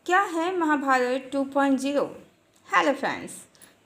क्या है Mahabharat 2.0? Hello friends,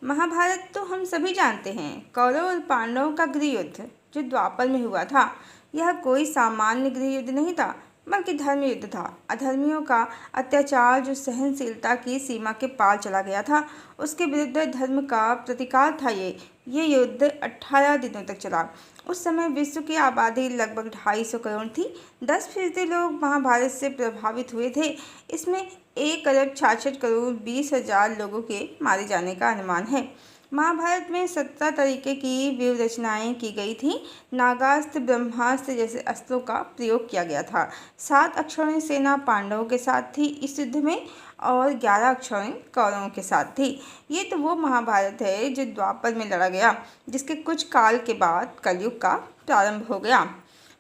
Mahabharat तो हम सभी जानते हैं। कौरव और पांडवों का गृह युद्ध जो द्वापर में हुआ था, यह कोई सामान्य गृह युद्ध नहीं था, बल्कि धर्म युद्ध था। अधर्मियों का अत्याचार जो सहनशीलता की सीमा के पार चला गया था, उसके विरुद्ध धर्म का प्रतिकार था। ये युद्ध 18 दिनों तक चला। उस समय विश्व की आबादी लगभग 250 करोड़ थी। 10% लोग महाभारत से प्रभावित हुए थे। इसमें 1 अरब 66 करोड़ 20 हजार लोगों के मारे जाने का अनुमान है। महाभारत में 17 तरीके की व्यूह रचनाएं की गई थी। नागास्त्र, ब्रह्मास्त्र जैसे अस्त्रों का प्रयोग किया गया था। 7 अक्षौहिणी सेना पांडवों के साथ थी इस युद्ध में, और 11 अक्षौहिणी कौरवों के साथ थी। ये तो वो महाभारत है जो द्वापर में लड़ा गया, जिसके कुछ काल के बाद कलयुग का प्रारंभ हो गया।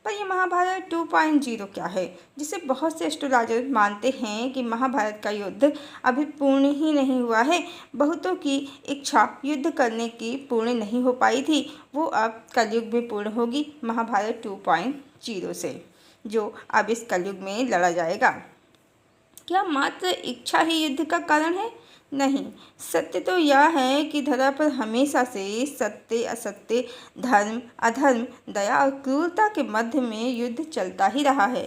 पर यह महाभारत 2.0 क्या है, जिसे बहुत से एस्ट्रोलॉजर मानते हैं कि महाभारत का युद्ध अभी पूर्ण ही नहीं हुआ है। बहुतों की इच्छा युद्ध करने की पूर्ण नहीं हो पाई थी, वो अब कलयुग में पूर्ण होगी महाभारत 2.0 से, जो अब इस कलयुग में लड़ा जाएगा। क्या मात्र इच्छा ही युद्ध का कारण है? नहीं, सत्य तो यह है कि धरा पर हमेशा से सत्य असत्य, धर्म अधर्म, दया और क्रूरता के मध्य में युद्ध चलता ही रहा है।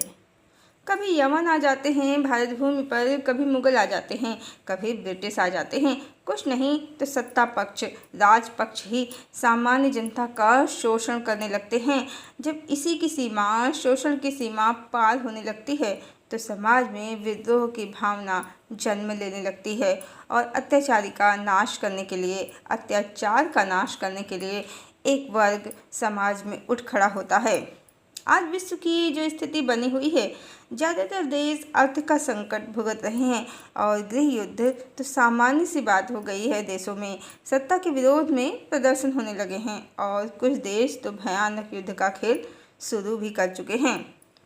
कभी यमन आ जाते हैं भारत भूमि पर, कभी मुगल आ जाते हैं, कभी ब्रिटिश आ जाते हैं। कुछ नहीं तो सत्ता पक्ष, राज पक्ष ही सामान्य जनता का शोषण करने लगते हैं। जब इसी की सीमा, शोषण की सीमा पार होने लगती है, तो समाज में विद्रोह की भावना जन्म लेने लगती है, और अत्याचारी का नाश करने के लिए, अत्याचार का नाश करने के लिए एक वर्ग समाज में उठ खड़ा होता है। आज विश्व की जो स्थिति बनी हुई है, ज़्यादातर देश अर्थ का संकट भुगत रहे हैं, और गृह युद्ध तो सामान्य सी बात हो गई है। देशों में सत्ता के विरोध में प्रदर्शन होने लगे हैं, और कुछ देश तो भयानक युद्ध का खेल शुरू भी कर चुके हैं।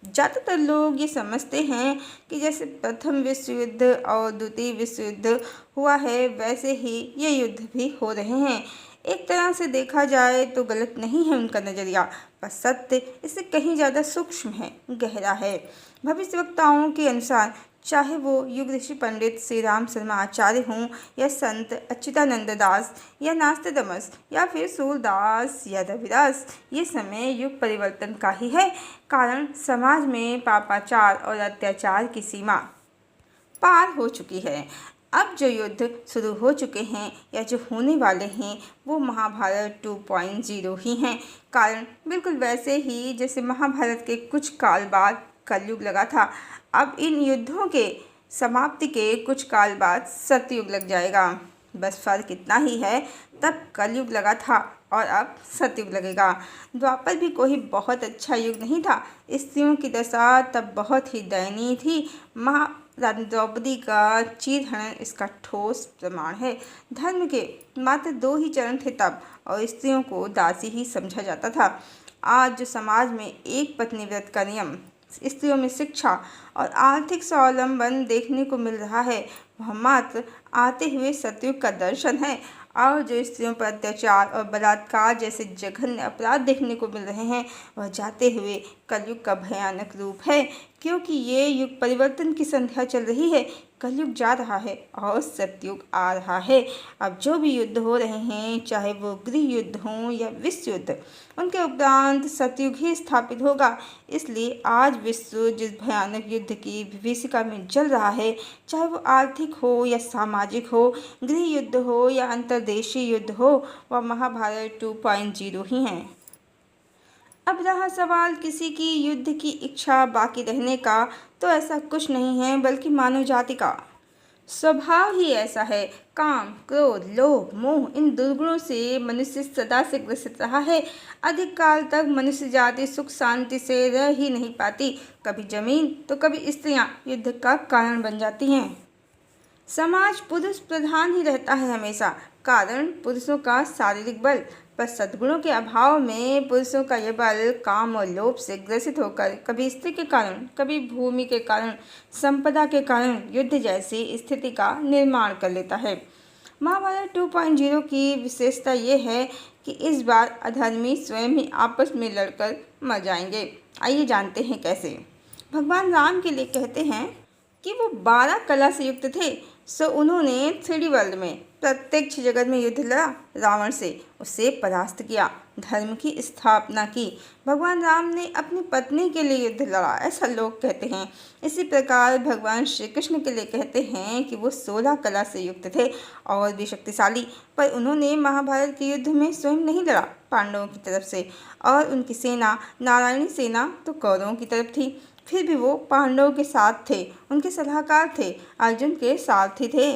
ज़्यादातर लोग ये समझते हैं कि जैसे प्रथम विश्व युद्ध और द्वितीय विश्व युद्ध हुआ है, वैसे ही ये युद्ध भी हो रहे हैं। एक तरह से देखा जाए तो गलत नहीं है उनका नज़रिया, पर सत्य इससे कहीं ज़्यादा सूक्ष्म है, गहरा है। भविष्यवक्ताओं के अनुसार, चाहे वो युग ऋषि पंडित श्री राम शर्मा आचार्य हों, या संत अच्युतानंद दास, या नास्तिदमस, या फिर सूरदास या रविदास, ये समय युग परिवर्तन का ही है। कारण समाज में पापाचार और अत्याचार की सीमा पार हो चुकी है। अब जो युद्ध शुरू हो चुके हैं या जो होने वाले हैं, वो महाभारत 2.0 ही हैं। कारण बिल्कुल वैसे ही जैसे महाभारत के कुछ काल बाद कलयुग लगा था। अब इन युद्धों के समाप्ति के कुछ काल बाद सतयुग लग जाएगा। बस फर्क इतना ही है, तब कलयुग लगा था और अब सतयुग लगेगा। द्वापर भी कोई बहुत अच्छा युग नहीं था। स्त्रियों की दशा तब बहुत ही दयनीय थी। महारानी द्रौपदी का चीरहरण इसका ठोस प्रमाण है। धर्म के मात्र 2 ही चरण थे तब, और स्त्रियों को दासी ही समझा जाता था। आज जो समाज में एक पत्नी व्रत का नियम, स्त्रियों में शिक्षा और आर्थिक स्वावलंबन देखने को मिल रहा है, वह मात्र आते हुए सतयुग का दर्शन है। और जो स्त्रियों पर अत्याचार और बलात्कार जैसे जघन्य अपराध देखने को मिल रहे हैं, वह जाते हुए कलयुग का भयानक रूप है। क्योंकि ये युग परिवर्तन की संध्या चल रही है। कलयुग जा रहा है और सतयुग आ रहा है। अब जो भी युद्ध हो रहे हैं, चाहे वो गृह युद्ध हों या विश्व युद्ध, उनके उपरांत सतयुग ही स्थापित होगा। इसलिए आज विश्व जिस भयानक युद्ध की विभीषिका में जल रहा है, चाहे वो आर्थिक हो या सामाजिक हो, गृह युद्ध हो या अंतर्देशीय युद्ध हो, वह महाभारत 2.0 ही हैं। अब रहा सवाल किसी की युद्ध की इच्छा बाकी रहने का, तो ऐसा कुछ नहीं है, बल्कि मानव जाति का स्वभाव ही ऐसा है। काम, क्रोध, लोभ, मोह, इन दुर्गुणों से मनुष्य सदा से ग्रसित रहा है। अधिक काल तक मनुष्य जाति सुख शांति से रह ही नहीं पाती। कभी जमीन तो कभी स्त्रियां युद्ध का कारण बन जाती हैं। समाज पुरुष प्रधान ही रहता है हमेशा। कारण पुरुषों का शारीरिक बल, पर सद्गुणों के अभाव में पुरुषों का यह बल काम और लोभ से ग्रसित होकर कभी स्त्री के कारण, कभी भूमि के कारण, संपदा के कारण युद्ध जैसी स्थिति का निर्माण कर लेता है। महाभारत 2.0 की विशेषता ये है कि इस बार अधर्मी स्वयं ही आपस में लड़कर मर जाएंगे। आइए जानते हैं कैसे। भगवान राम के लिए कहते हैं, कि वो 12 कला से युक्त थे, सो उन्होंने 3D वर्ल्ड में प्रत्यक्ष जगत में युद्ध लड़ा, रावण से उसे परास्त किया, धर्म की स्थापना की। भगवान राम ने अपनी पत्नी के लिए युद्ध लड़ा, ऐसा लोग कहते हैं। इसी प्रकार भगवान श्री कृष्ण के लिए कहते हैं कि वो 16 कला से युक्त थे और भी शक्तिशाली, पर उन्होंने महाभारत के युद्ध में स्वयं नहीं लड़ा, पांडवों की तरफ से, और उनकी सेना, नारायणी सेना, तो कौरवों की तरफ थी। फिर भी वो पांडवों के साथ थे, उनके सलाहकार थे, अर्जुन के सारथी थे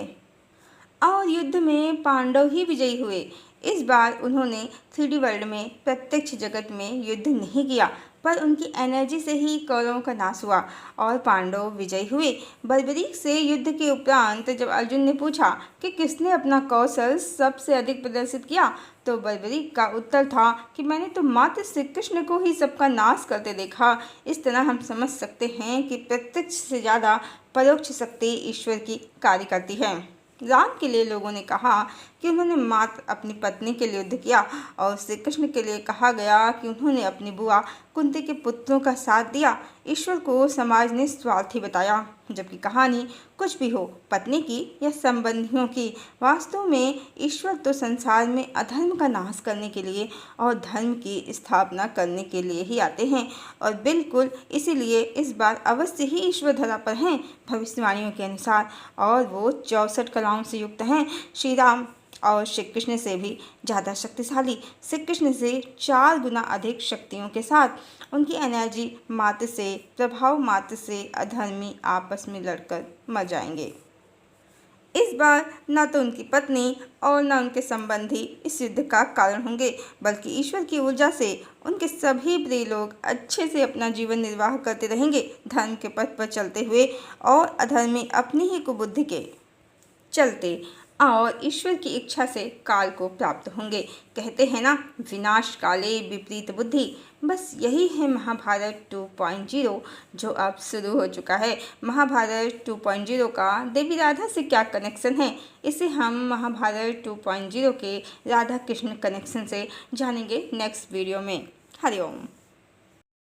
और युद्ध में पांडव ही विजयी हुए। इस बार उन्होंने 3D वर्ल्ड में प्रत्यक्ष जगत में युद्ध नहीं किया, पर उनकी एनर्जी से ही कौरवों का नाश हुआ और पांडव विजयी हुए। बर्बरीक से युद्ध के उपरांत जब अर्जुन ने पूछा कि किसने अपना कौशल सबसे अधिक प्रदर्शित किया, तो बर्बरीक का उत्तर था कि मैंने तो मात्र श्री कृष्ण को ही सबका नाश करते देखा। इस तरह हम समझ सकते हैं कि प्रत्यक्ष से ज़्यादा परोक्ष शक्ति ईश्वर की कार्य करती है। राम के लिए लोगों ने कहा कि उन्होंने मात्र अपनी पत्नी के लिए युद्ध किया और श्री कृष्ण के लिए कहा गया कि उन्होंने अपनी बुआ कुंती के पुत्रों का साथ दिया। ईश्वर को समाज ने स्वार्थी बताया, जबकि कहानी कुछ भी हो, पत्नी की या संबंधियों की, वास्तव में ईश्वर तो संसार में अधर्म का नाश करने के लिए और धर्म की स्थापना करने के लिए ही आते हैं। और बिल्कुल इसीलिए इस बार अवश्य ही ईश्वर धरा पर हैं भविष्यवाणियों के अनुसार, और वो 64 कलाओं से युक्त हैं। श्री राम और श्री कृष्ण से भी ज़्यादा शक्तिशाली, श्री कृष्ण से 4 गुना अधिक शक्तियों के साथ। उनकी एनर्जी मात्र से, प्रभाव मात्र से अधर्मी आपस में लड़कर मर जाएंगे। इस बार न तो उनकी पत्नी और न उनके संबंधी इस युद्ध का कारण होंगे, बल्कि ईश्वर की ऊर्जा से उनके सभी प्रिय लोग अच्छे से अपना जीवन निर्वाह करते रहेंगे, धर्म के पथ पर चलते हुए और अधर्मी अपनी ही कुबुद्धि के चलते और ईश्वर की इच्छा से काल को प्राप्त होंगे। कहते हैं ना, विनाश काले विपरीत बुद्धि। बस यही है महाभारत 2.0 जो अब शुरू हो चुका है। महाभारत 2.0 का देवी राधा से क्या कनेक्शन है, इसे हम महाभारत 2.0 के राधा कृष्ण कनेक्शन से जानेंगे नेक्स्ट वीडियो में। हरिओम।